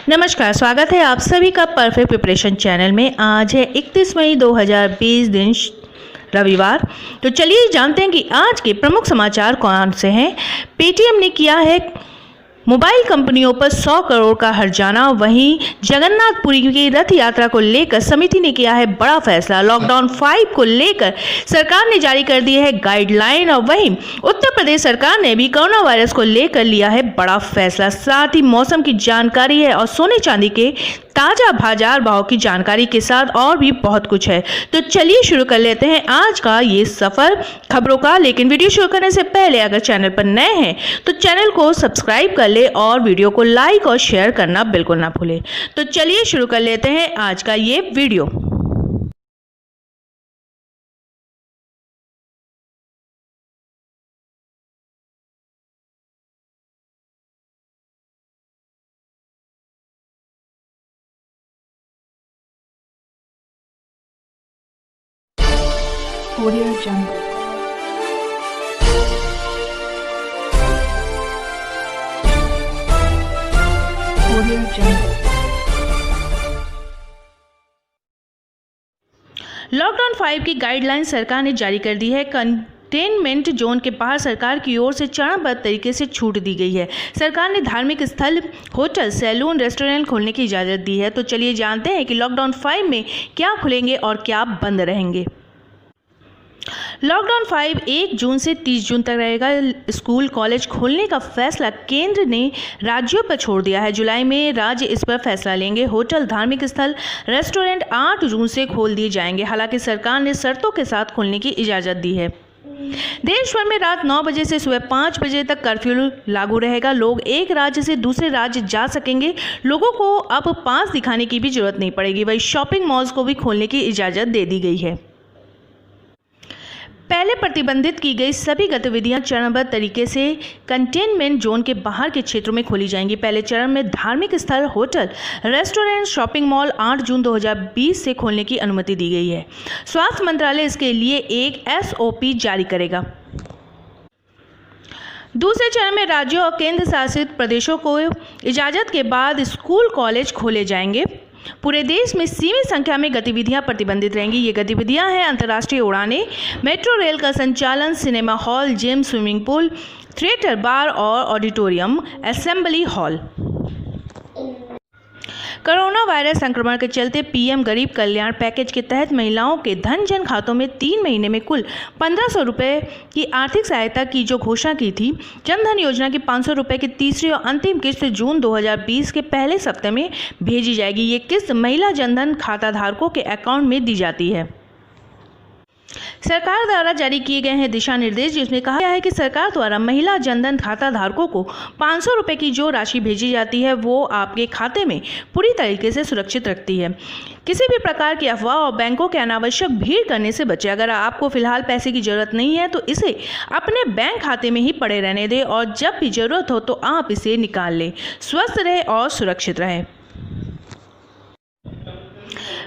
नमस्कार, स्वागत है आप सभी का परफेक्ट प्रिपरेशन चैनल में। आज है 31 मई 2020 दिन रविवार। तो चलिए जानते हैं कि आज के प्रमुख समाचार कौन से हैं। पेटीएम ने किया है मोबाइल कंपनियों पर 100 करोड़ का हर्जाना। वहीं जगन्नाथपुरी की रथ यात्रा को लेकर समिति ने किया है बड़ा फैसला। लॉकडाउन 5 को लेकर सरकार ने जारी कर दी है गाइडलाइन। और वहीं उत्तर प्रदेश सरकार ने भी कोरोना वायरस को लेकर लिया है बड़ा फैसला। साथ ही मौसम की जानकारी है और सोने चांदी के ताजा बाजार भाव की जानकारी के साथ और भी बहुत कुछ है। तो चलिए शुरू कर लेते हैं आज का ये सफर खबरों का। लेकिन वीडियो शुरू करने से पहले अगर चैनल पर नए हैं तो चैनल को सब्सक्राइब कर ले और वीडियो को लाइक और शेयर करना बिल्कुल ना भूलें। तो चलिए शुरू कर लेते हैं आज का ये video. Audio Jungle. Audio Jungle. Lockdown 5 की गाइडलाइन सरकार ने जारी कर दी है। कंटेनमेंट जोन के बाहर सरकार की ओर से चरणबद्ध तरीके से छूट दी गई है। सरकार ने धार्मिक स्थल, होटल, सैलून, रेस्टोरेंट खोलने की इजाज़त दी है। तो चलिए जानते हैं कि लॉकडाउन 5 में क्या खुलेंगे और क्या बंद रहेंगे। लॉकडाउन 5 1 जून से 30 जून तक रहेगा। स्कूल, कॉलेज खोलने का फैसला केंद्र ने राज्यों पर छोड़ दिया है। जुलाई में राज्य इस पर फैसला लेंगे। होटल, धार्मिक स्थल, रेस्टोरेंट 8 जून से खोल दिए जाएंगे। हालांकि सरकार ने शर्तों के साथ खोलने की इजाज़त दी है। देश भर में रात 9 बजे से सुबह 5 बजे तक कर्फ्यू लागू रहेगा। लोग एक राज्य से दूसरे राज्य जा सकेंगे। लोगों को अब पास दिखाने की भी जरूरत नहीं पड़ेगी। वहीं शॉपिंग मॉल्स को भी खोलने की इजाज़त दे दी गई है। पहले प्रतिबंधित की गई सभी गतिविधियां चरणबद्ध तरीके से कंटेनमेंट जोन के बाहर के क्षेत्रों में खोली जाएंगी। पहले चरण में धार्मिक स्थल, होटल, रेस्टोरेंट, शॉपिंग मॉल 8 जून 2020 से खोलने की अनुमति दी गई है। स्वास्थ्य मंत्रालय इसके लिए एक SOP जारी करेगा। दूसरे चरण में राज्यों और केंद्र शासित प्रदेशों को इजाज़त के बाद स्कूल, कॉलेज खोले जाएंगे। पूरे देश में सीमित संख्या में गतिविधियां प्रतिबंधित रहेंगी। ये गतिविधियां हैं अंतर्राष्ट्रीय उड़ानें, मेट्रो रेल का संचालन, cinema hall, gym, swimming pool, theatre, bar और auditorium, assembly hall. Corona virus संक्रमण के चलते पीएम गरीब कल्याण पैकेज के तहत महिलाओं के धन खातों में 3 महीने में कुल 1500 रुपये की आर्थिक सहायता की जो घोषणा की थी। जनधन योजना की 500 रुपये की तीसरी और अंतिम किस्त जून 2020 के पहले सप्ताह में भेजी जाएगी। ये किस्त महिला जनधन खाता धारकों के अकाउंट में दी जाती है। सरकार द्वारा जारी किए गए हैं दिशा निर्देश, जिसमें कहा गया है कि सरकार द्वारा महिला जनधन खाता धारकों को 500 रुपये की जो राशि भेजी जाती है वो आपके खाते में पूरी तरीके से सुरक्षित रखती है। किसी भी प्रकार की अफवाह और बैंकों के अनावश्यक भीड़ करने से बचें। अगर आपको फिलहाल पैसे की जरूरत नहीं है तो इसे अपने बैंक खाते में ही पड़े रहने दें और जब भी जरूरत हो तो आप इसे निकाल लें। स्वस्थ रहे और सुरक्षित रहें।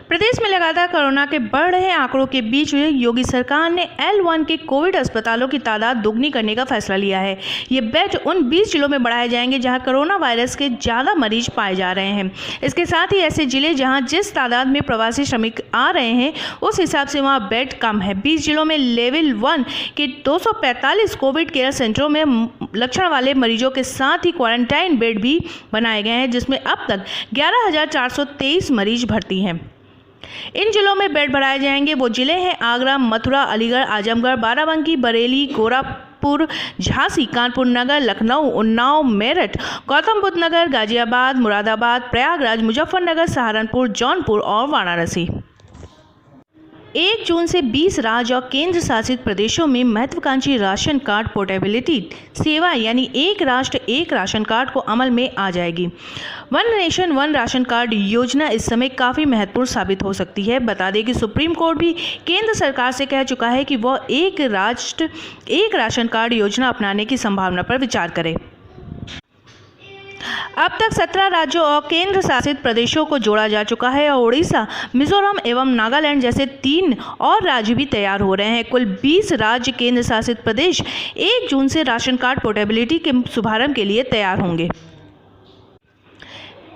प्रदेश में लगातार कोरोना के बढ़ रहे आंकड़ों के बीच योगी सरकार ने L1 के कोविड अस्पतालों की तादाद दोगुनी करने का फैसला लिया है। ये बेड उन 20 जिलों में बढ़ाए जाएंगे जहां कोरोना वायरस के ज़्यादा मरीज पाए जा रहे हैं। इसके साथ ही ऐसे जिले जहां जिस तादाद में प्रवासी श्रमिक आ रहे हैं उस हिसाब से वहां बेड कम है। 20 जिलों में लेवल 1 के 245 कोविड केयर सेंटरों में लक्षण वाले मरीजों के साथ ही क्वारंटाइन बेड भी बनाए गए हैं, जिसमें अब तक 11,423 मरीज भर्ती हैं। इन जिलों में बेड बढ़ाए जाएंगे। वो जिले हैं आगरा, मथुरा, अलीगढ़, आजमगढ़, बाराबंकी, बरेली, गोरखपुर, झांसी, कानपुर नगर, लखनऊ, उन्नाव, मेरठ, गौतम बुद्ध नगर, गाजियाबाद, मुरादाबाद, प्रयागराज, मुजफ्फरनगर, सहारनपुर, जौनपुर और वाराणसी। 1 जून से 20 राज्य और केंद्र शासित प्रदेशों में महत्वाकांक्षी राशन कार्ड पोर्टेबिलिटी सेवा यानी एक राष्ट्र एक राशन कार्ड को अमल में आ जाएगी। One nation one ration card योजना इस समय काफ़ी महत्वपूर्ण साबित हो सकती है। बता दें कि सुप्रीम कोर्ट भी केंद्र सरकार से कह चुका है कि वह एक राष्ट्र एक राशन कार्ड योजना अपनाने की संभावना पर विचार करे। अब तक 17 राज्यों और केंद्र शासित प्रदेशों को जोड़ा जा चुका है और उड़ीसा, मिजोरम एवं नागालैंड जैसे 3 और राज्य भी तैयार हो रहे हैं। कुल 20 राज्य केंद्र शासित प्रदेश 1 जून से राशन कार्ड पोर्टेबिलिटी के शुभारंभ के लिए तैयार होंगे।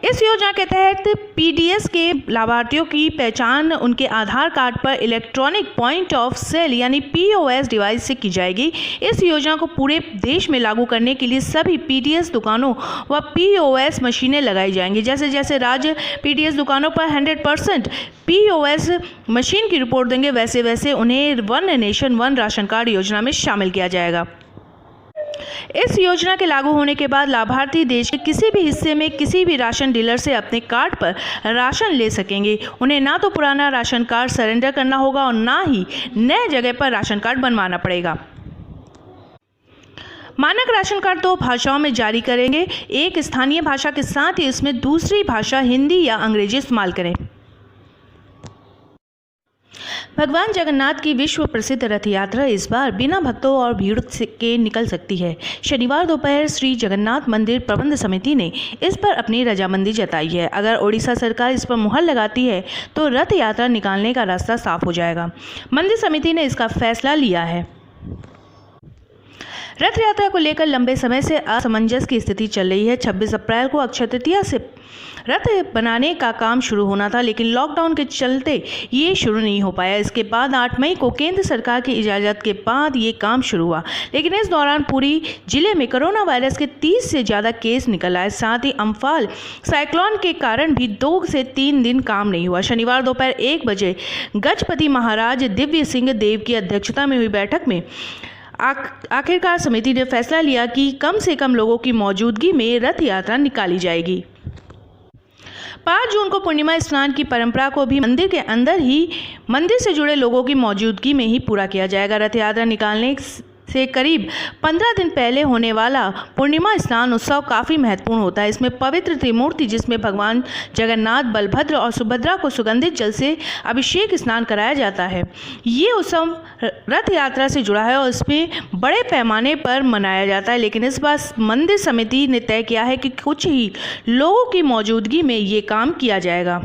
इस योजना के तहत पीडीएस के लाभार्थियों की पहचान उनके आधार कार्ड पर इलेक्ट्रॉनिक पॉइंट ऑफ सेल यानी पीओएस डिवाइस से की जाएगी। इस योजना को पूरे देश में लागू करने के लिए सभी पीडीएस दुकानों व पीओएस मशीनें लगाई जाएंगी। जैसे जैसे राज्य पीडीएस दुकानों पर 100% पीओएस मशीन की रिपोर्ट देंगे, वैसे वैसे उन्हें one nation one ration card योजना में शामिल किया जाएगा। इस योजना के लागू होने के बाद लाभार्थी देश के किसी भी हिस्से में किसी भी राशन डीलर से अपने कार्ड पर राशन ले सकेंगे। उन्हें ना तो पुराना राशन कार्ड सरेंडर करना होगा और ना ही नए जगह पर राशन कार्ड बनवाना पड़ेगा। मानक राशन कार्ड 2 भाषाओं में जारी करेंगे। एक स्थानीय भाषा के साथ ही इसमें दूसरी भाषा हिंदी या अंग्रेजी इस्तेमाल करें। भगवान जगन्नाथ की विश्व प्रसिद्ध रथ यात्रा इस बार बिना भक्तों और भीड़ के निकल सकती है। शनिवार दोपहर श्री जगन्नाथ मंदिर प्रबंध समिति ने इस पर अपनी रजामंदी जताई है। अगर ओडिशा सरकार इस पर मुहर लगाती है तो रथ यात्रा निकालने का रास्ता साफ हो जाएगा। मंदिर समिति ने इसका फैसला लिया है। रथ यात्रा को लेकर लंबे समय से असमंजस की स्थिति चल रही है। 26 अप्रैल को अक्षय तृतीया से रथ बनाने का काम शुरू होना था, लेकिन लॉकडाउन के चलते ये शुरू नहीं हो पाया। इसके बाद 8 मई को केंद्र सरकार की इजाज़त के बाद ये काम शुरू हुआ, लेकिन इस दौरान पूरी जिले में कोरोना वायरस के 30 से ज़्यादा केस निकल आए। साथ ही अम्फान साइक्लोन के कारण भी 2 से 3 दिन काम नहीं हुआ। शनिवार दोपहर 1 बजे गजपति महाराज दिव्य सिंह देव की अध्यक्षता में हुई बैठक में आखिरकार समिति ने फैसला लिया कि कम से कम लोगों की मौजूदगी में रथ यात्रा निकाली जाएगी। 5 जून को पूर्णिमा स्नान की परंपरा को भी मंदिर के अंदर ही मंदिर से जुड़े लोगों की मौजूदगी में ही पूरा किया जाएगा। रथ यात्रा निकालने से करीब 15 दिन पहले होने वाला पूर्णिमा स्नान उत्सव काफ़ी महत्वपूर्ण होता है। इसमें पवित्र त्रिमूर्ति जिसमें भगवान जगन्नाथ, बलभद्र और सुभद्रा को सुगंधित जल से अभिषेक स्नान कराया जाता है। ये उत्सव रथ यात्रा से जुड़ा है और इसमें बड़े पैमाने पर मनाया जाता है, लेकिन इस बार मंदिर समिति ने तय किया है कि कुछ ही लोगों की मौजूदगी में ये काम किया जाएगा।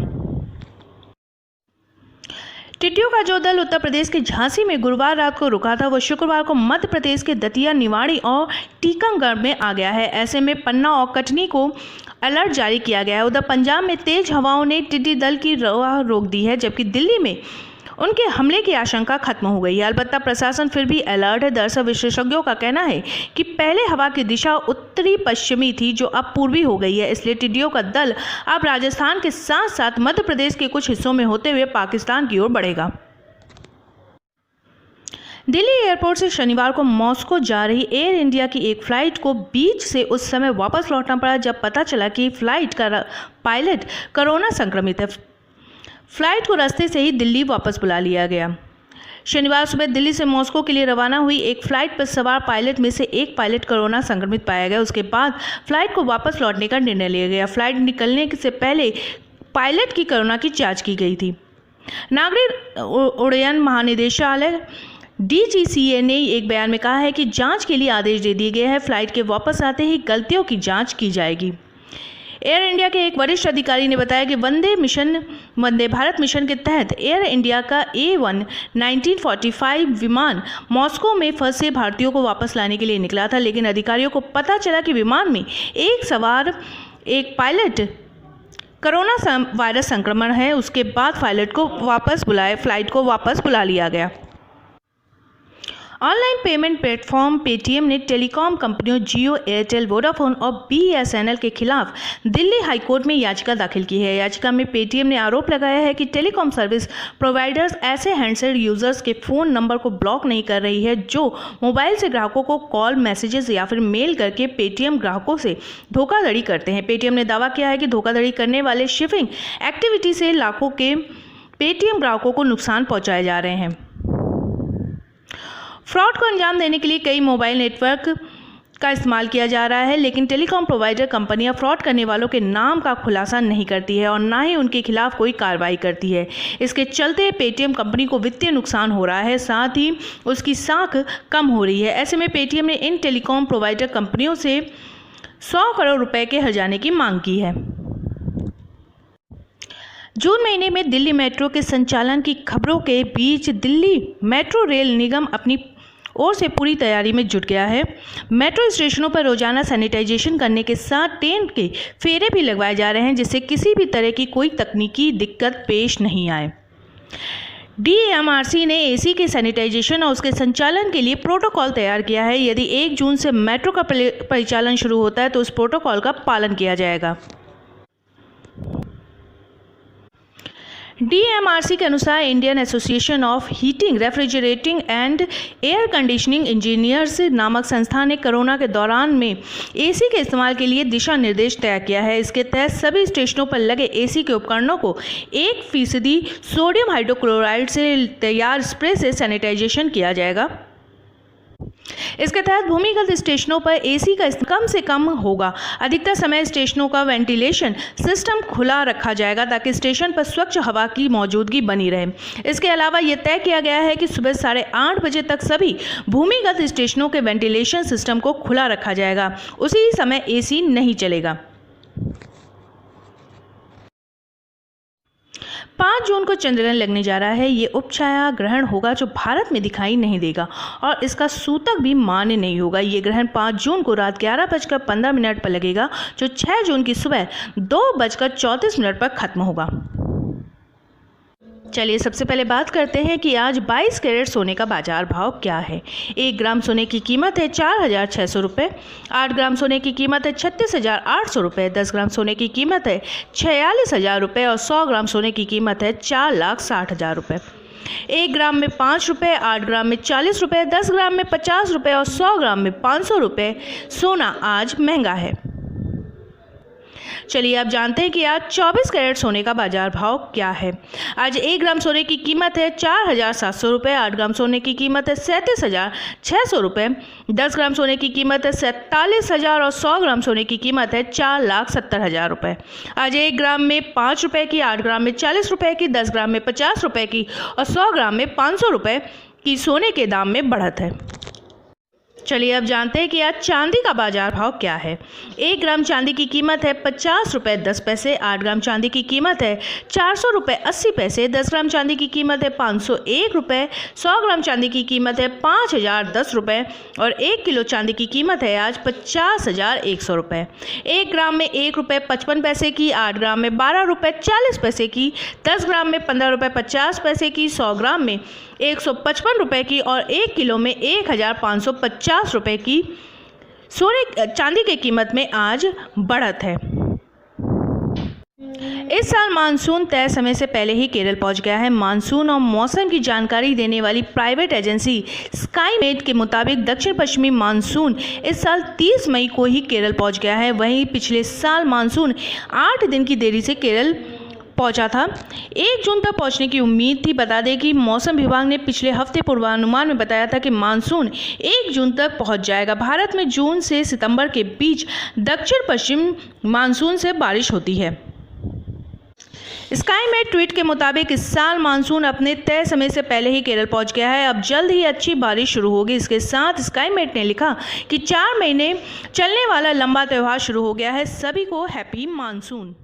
टिड्डियों का जो दल उत्तर प्रदेश के झांसी में गुरुवार रात को रुका था, वो शुक्रवार को मध्य प्रदेश के दतिया, निवाड़ी और टीकमगढ़ में आ गया है। ऐसे में पन्ना और कटनी को अलर्ट जारी किया गया है। उधर पंजाब में तेज हवाओं ने टिड्डी दल की रवाह रोक दी है, जबकि दिल्ली में उनके हमले की आशंका खत्म हो गई है। अलबत्ता प्रशासन फिर भी अलर्ट है। दरअसल विशेषज्ञों का कहना है कि पहले हवा की दिशा उत्तरी पश्चिमी थी, जो अब पूर्वी हो गई है। इसलिए टिड्डियों का दल अब राजस्थान के साथ साथ मध्य प्रदेश के कुछ हिस्सों में होते हुए पाकिस्तान की ओर बढ़ेगा। दिल्ली एयरपोर्ट से शनिवार को मॉस्को जा रही एयर इंडिया की एक फ़्लाइट को बीच से उस समय वापस लौटना पड़ा जब पता चला कि फ़्लाइट का पायलट कोरोना संक्रमित है। फ़्लाइट को रास्ते से ही दिल्ली वापस बुला लिया गया। शनिवार सुबह दिल्ली से मॉस्को के लिए रवाना हुई एक फ़्लाइट पर सवार पायलट में से एक पायलट कोरोना संक्रमित पाया गया। उसके बाद फ़्लाइट को वापस लौटने का निर्णय लिया गया। फ़्लाइट निकलने से पहले पायलट की कोरोना की जाँच की गई थी। नागरिक उड्डयन महानिदेशालय DGCA ने एक बयान में कहा है कि जांच के लिए आदेश दे दिए गए हैं। फ़्लाइट के वापस आते ही गलतियों की जांच की जाएगी। एयर इंडिया के एक वरिष्ठ अधिकारी ने बताया कि वंदे भारत मिशन के तहत एयर इंडिया का A1 1945 विमान मॉस्को में फंसे भारतीयों को वापस लाने के लिए निकला था, लेकिन अधिकारियों को पता चला कि विमान में सवार एक पायलट कोरोना वायरस संक्रमण है। उसके बाद फ़्लाइट को वापस बुला लिया गया। ऑनलाइन पेमेंट प्लेटफॉर्म पेटीएम ने टेलीकॉम कंपनियों जियो, एयरटेल, वोडाफोन और BSNL के खिलाफ दिल्ली हाईकोर्ट में याचिका दाखिल की है। याचिका में पेटीएम ने आरोप लगाया है कि टेलीकॉम सर्विस प्रोवाइडर्स ऐसे हैंडसेट यूजर्स के फ़ोन नंबर को ब्लॉक नहीं कर रही है जो मोबाइल से ग्राहकों को कॉल, मैसेजेस या फिर मेल करके पेटीएम ग्राहकों से धोखाधड़ी करते हैं। पेटीएम ने दावा किया है कि धोखाधड़ी करने वाले शिपिंग एक्टिविटी से लाखों के पेटीएम ग्राहकों को नुकसान पहुँचाए जा रहे हैं। फ्रॉड को अंजाम देने के लिए कई मोबाइल नेटवर्क का इस्तेमाल किया जा रहा है, लेकिन टेलीकॉम प्रोवाइडर कंपनियां फ्रॉड करने वालों के नाम का खुलासा नहीं करती है और ना ही उनके खिलाफ कोई कार्रवाई करती है। इसके चलते पेटीएम कंपनी को वित्तीय नुकसान हो रहा है, साथ ही उसकी साख कम हो रही है। ऐसे में पेटीएम ने इन टेलीकॉम प्रोवाइडर कंपनियों से 100 करोड़ रुपए के हर्जाने की मांग की है। जून महीने में दिल्ली मेट्रो के संचालन की खबरों के बीच दिल्ली मेट्रो रेल निगम अपनी ओर से पूरी तैयारी में जुट गया है। मेट्रो स्टेशनों पर रोजाना सैनिटाइजेशन करने के साथ टेंट के फेरे भी लगवाए जा रहे हैं, जिससे किसी भी तरह की कोई तकनीकी दिक्कत पेश नहीं आए। DMRC ने AC के सैनिटाइजेशन और उसके संचालन के लिए प्रोटोकॉल तैयार किया है। यदि 1 जून से मेट्रो का परिचालन शुरू होता है तो उस प्रोटोकॉल का पालन किया जाएगा। DMRC के अनुसार Indian association of heating, refrigerating and air conditioning engineers नामक संस्था ने कोरोना के दौरान में AC के इस्तेमाल के लिए दिशा निर्देश तय किया है। इसके तहत सभी स्टेशनों पर लगे AC के उपकरणों को 1% सोडियम हाइड्रोक्लोराइड से तैयार स्प्रे से सैनिटाइजेशन किया जाएगा। इसके तहत भूमिगत स्टेशनों पर AC का कम से कम होगा। अधिकतर समय स्टेशनों का वेंटिलेशन सिस्टम खुला रखा जाएगा ताकि स्टेशन पर स्वच्छ हवा की मौजूदगी बनी रहे। इसके अलावा यह तय किया गया है कि सुबह 8:30 बजे तक सभी भूमिगत स्टेशनों के वेंटिलेशन सिस्टम को खुला रखा जाएगा। उसी समय AC नहीं चलेगा। 5 जून को चंद्रग्रहण लगने जा रहा है। ये उपछाया ग्रहण होगा जो भारत में दिखाई नहीं देगा और इसका सूतक भी मान्य नहीं होगा। ये ग्रहण 5 जून को रात 11:15 पर लगेगा, जो 6 जून की सुबह 2:34 पर खत्म होगा। चलिए सबसे पहले बात करते हैं कि आज 22 कैरेट सोने का बाजार भाव क्या है। 1 ग्राम सोने की कीमत है 4,600 रुपये, 8 ग्राम सोने की कीमत है 36,800 रुपये, 10 ग्राम सोने की कीमत है 46,000 रुपये और 100 ग्राम सोने की कीमत है 4,60,000 रुपये। 1 ग्राम में 5 रुपये, 8 ग्राम में 40 रुपये, 10 ग्राम में 50 रुपये और 100 ग्राम में 500 रुपये सोना आज महंगा है। चलिए आप जानते हैं कि आज 24 कैरेट सोने का बाजार भाव क्या है। आज 1 ग्राम सोने की कीमत है 4,700 रुपये, 8 ग्राम सोने की कीमत है 37,600 रुपये, 10 ग्राम सोने की कीमत है 47,000 और 100 ग्राम सोने की कीमत है 4,70,000 रुपये। आज 1 ग्राम में 5 रुपये की, 8 ग्राम में 40 रुपये की, 10 ग्राम में 50 रुपये की और 100 ग्राम में 500 रुपये की सोने के दाम में बढ़त है। चलिए अब जानते हैं कि आज चांदी का बाजार भाव क्या है। 1 ग्राम चांदी की कीमत है 50 रुपये 10 पैसे, 8 ग्राम चांदी की कीमत है 400 रुपये 80 पैसे, 10 ग्राम चांदी की कीमत है 501 रुपये, 100 ग्राम चांदी की कीमत है 5,010 रुपये और 1 किलो चांदी की कीमत है आज 50,100 रुपये। 1 ग्राम में 1 रुपये 55 पैसे की, 8 ग्राम में 12 रुपये 40 पैसे की, 10 ग्राम में 15 रुपये 50 पैसे की, 100 ग्राम में 155 रुपये की और 1 किलो में 1,550 रुपये की सोने चांदी की कीमत में आज बढ़त है। इस साल मानसून तय समय से पहले ही केरल पहुंच गया है। मानसून और मौसम की जानकारी देने वाली प्राइवेट एजेंसी स्काईमेट के मुताबिक दक्षिण पश्चिमी मानसून इस साल 30 मई को ही केरल पहुंच गया है। वहीं पिछले साल मानसून 8 दिन की देरी से केरल पहुंचा था। 1 जून तक पहुंचने की उम्मीद थी। बता दें कि मौसम विभाग ने पिछले हफ्ते पूर्वानुमान में बताया था कि मानसून 1 जून तक पहुंच जाएगा। भारत में जून से सितंबर के बीच दक्षिण पश्चिम मानसून से बारिश होती है। स्काईमेट ट्वीट के मुताबिक इस साल मानसून अपने तय समय से पहले ही केरल पहुंच गया है। अब जल्द ही अच्छी बारिश शुरू होगी। इसके साथ स्काईमेट ने लिखा कि 4 महीने चलने वाला लंबा त्यौहार शुरू हो गया है। सभी को हैप्पी मानसून।